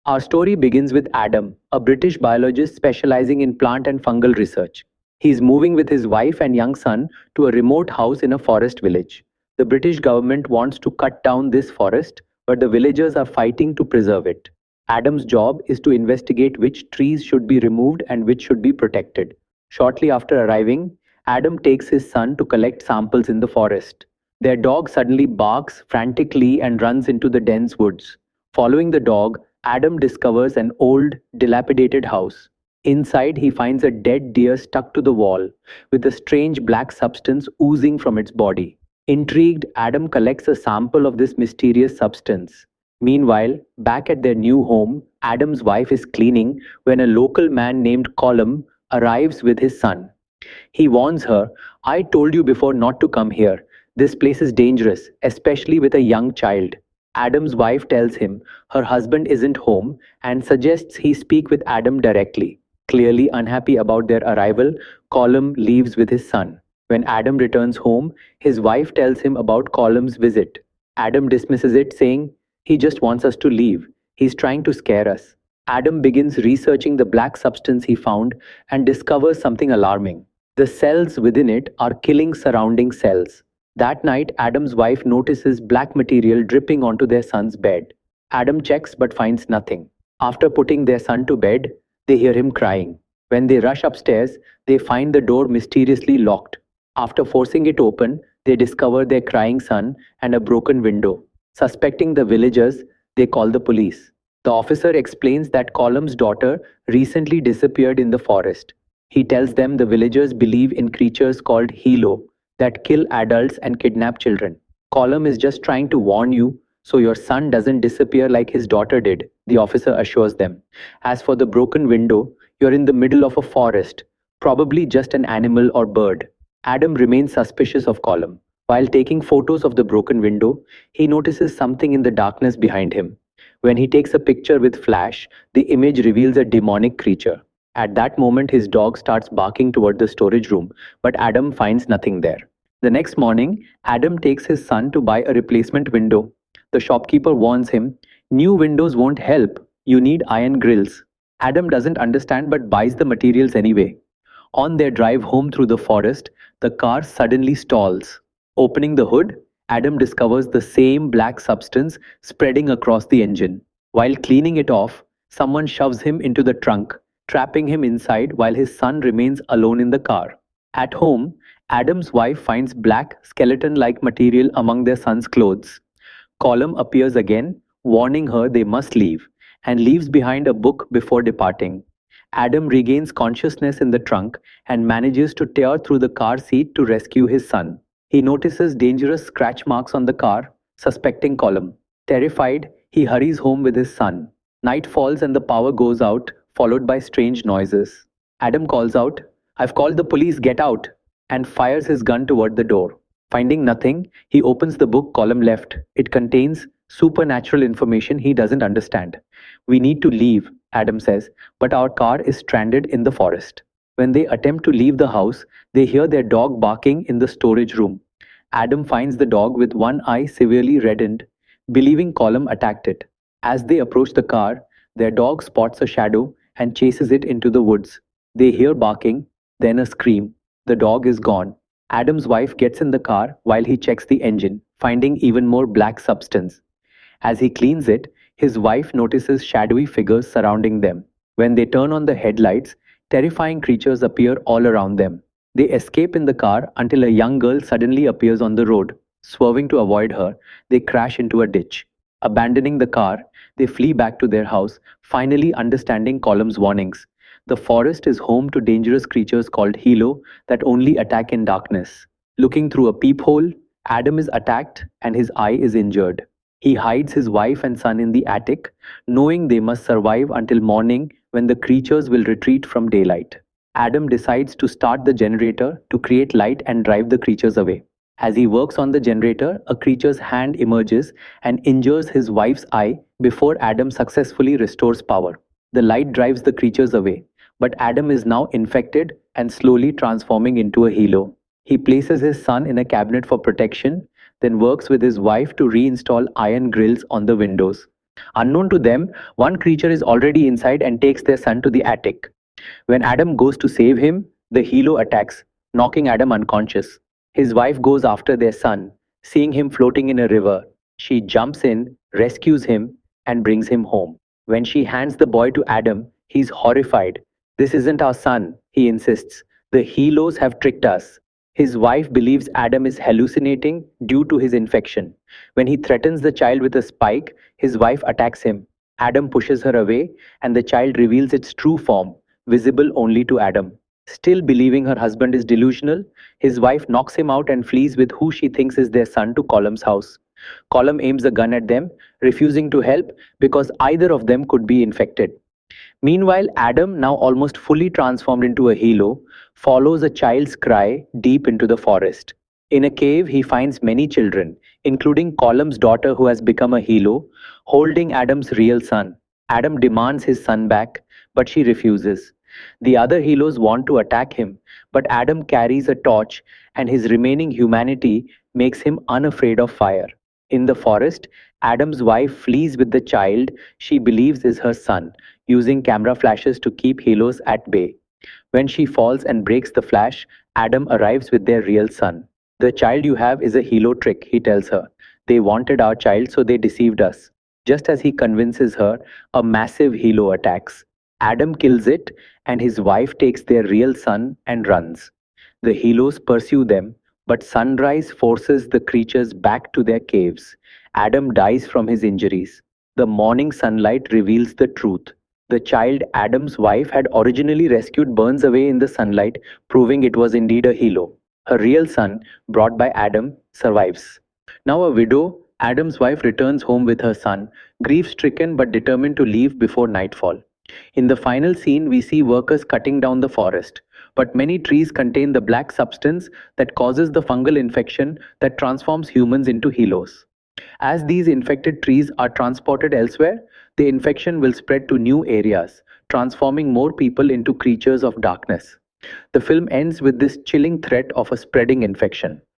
Our story begins with Adam, a British biologist specializing in plant and fungal research. He is moving with his wife and young son to a remote house in a forest village. The British government wants to cut down this forest, but the villagers are fighting to preserve it. Adam's job is to investigate which trees should be removed and which should be protected. Shortly after arriving, Adam takes his son to collect samples in the forest. Their dog suddenly barks frantically and runs into the dense woods. Following the dog, Adam discovers an old, dilapidated house. Inside, he finds a dead deer stuck to the wall, with a strange black substance oozing from its body. Intrigued, Adam collects a sample of this mysterious substance. Meanwhile, back at their new home, Adam's wife is cleaning when a local man named Colum arrives with his son. He warns her, I told you before not to come here. This place is dangerous, especially with a young child. Adam's wife tells him her husband isn't home and suggests he speak with Adam directly. Clearly unhappy about their arrival, Colum leaves with his son. When Adam returns home, his wife tells him about Colum's visit. Adam dismisses it, saying, he just wants us to leave. He's trying to scare us. Adam begins researching the black substance he found and discovers something alarming. The cells within it are killing surrounding cells. That night, Adam's wife notices black material dripping onto their son's bed. Adam checks but finds nothing. After putting their son to bed, they hear him crying. When they rush upstairs, they find the door mysteriously locked. After forcing it open, they discover their crying son and a broken window. Suspecting the villagers, they call the police. The officer explains that Colum's daughter recently disappeared in the forest. He tells them the villagers believe in creatures called Hilo that kill adults and kidnap children. Colum is just trying to warn you so your son doesn't disappear like his daughter did, the officer assures them. As for the broken window, you're in the middle of a forest, probably just an animal or bird. Adam remains suspicious of Colum. While taking photos of the broken window, he notices something in the darkness behind him. When he takes a picture with flash, the image reveals a demonic creature. At that moment, his dog starts barking toward the storage room, but Adam finds nothing there. The next morning, Adam takes his son to buy a replacement window. The shopkeeper warns him, new windows won't help, you need iron grills. Adam doesn't understand but buys the materials anyway. On their drive home through the forest, the car suddenly stalls. Opening the hood, Adam discovers the same black substance spreading across the engine. While cleaning it off, someone shoves him into the trunk, trapping him inside while his son remains alone in the car. At home, Adam's wife finds black, skeleton-like material among their son's clothes. Colum appears again, warning her they must leave, and leaves behind a book before departing. Adam regains consciousness in the trunk and manages to tear through the car seat to rescue his son. He notices dangerous scratch marks on the car, suspecting Colum. Terrified, he hurries home with his son. Night falls and the power goes out, followed by strange noises. Adam calls out, I've called the police, get out, and fires his gun toward the door. Finding nothing, he opens the book Colum left. It contains supernatural information he doesn't understand. We need to leave, Adam says, but our car is stranded in the forest. When they attempt to leave the house, they hear their dog barking in the storage room. Adam finds the dog with one eye severely reddened, believing Colum attacked it. As they approach the car, their dog spots a shadow and chases it into the woods. They hear barking, then a scream. The dog is gone. Adam's wife gets in the car while he checks the engine, finding even more black substance. As he cleans it, his wife notices shadowy figures surrounding them. When they turn on the headlights, terrifying creatures appear all around them. They escape in the car until a young girl suddenly appears on the road. Swerving to avoid her, they crash into a ditch. Abandoning the car, they flee back to their house, finally understanding Colum's warnings. The forest is home to dangerous creatures called Hilo that only attack in darkness. Looking through a peephole, Adam is attacked and his eye is injured. He hides his wife and son in the attic, knowing they must survive until morning when the creatures will retreat from daylight. Adam decides to start the generator to create light and drive the creatures away. As he works on the generator, a creature's hand emerges and injures his wife's eye before Adam successfully restores power. The light drives the creatures away, but Adam is now infected and slowly transforming into a Hilo. He places his son in a cabinet for protection, then works with his wife to reinstall iron grills on the windows. Unknown to them, one creature is already inside and takes their son to the attic. When Adam goes to save him, the helo attacks, knocking Adam unconscious. His wife goes after their son, seeing him floating in a river. She jumps in, rescues him, and brings him home. When she hands the boy to Adam, he's horrified. This isn't our son, he insists. The helos have tricked us. His wife believes Adam is hallucinating due to his infection. When he threatens the child with a spike, his wife attacks him. Adam pushes her away, and the child reveals its true form, visible only to Adam. Still believing her husband is delusional, his wife knocks him out and flees with who she thinks is their son to Column's house. Column aims a gun at them, refusing to help because either of them could be infected. Meanwhile, Adam, now almost fully transformed into a helo, follows a child's cry deep into the forest. In a cave, he finds many children, including Column's daughter who has become a helo, holding Adam's real son. Adam demands his son back, but she refuses. The other helos want to attack him, but Adam carries a torch, and his remaining humanity makes him unafraid of fire. In the forest, Adam's wife flees with the child she believes is her son, using camera flashes to keep helos at bay. When she falls and breaks the flash, Adam arrives with their real son. The child you have is a helo trick, he tells her. They wanted our child, so they deceived us. Just as he convinces her, a massive helo attacks. Adam kills it, and his wife takes their real son and runs. The helos pursue them, but sunrise forces the creatures back to their caves. Adam dies from his injuries. The morning sunlight reveals the truth. The child Adam's wife had originally rescued burns away in the sunlight, proving it was indeed a helo. Her real son, brought by Adam, survives. Now a widow, Adam's wife returns home with her son, grief-stricken but determined to leave before nightfall. In the final scene, we see workers cutting down the forest, but many trees contain the black substance that causes the fungal infection that transforms humans into helos. As these infected trees are transported elsewhere, the infection will spread to new areas, transforming more people into creatures of darkness. The film ends with this chilling threat of a spreading infection.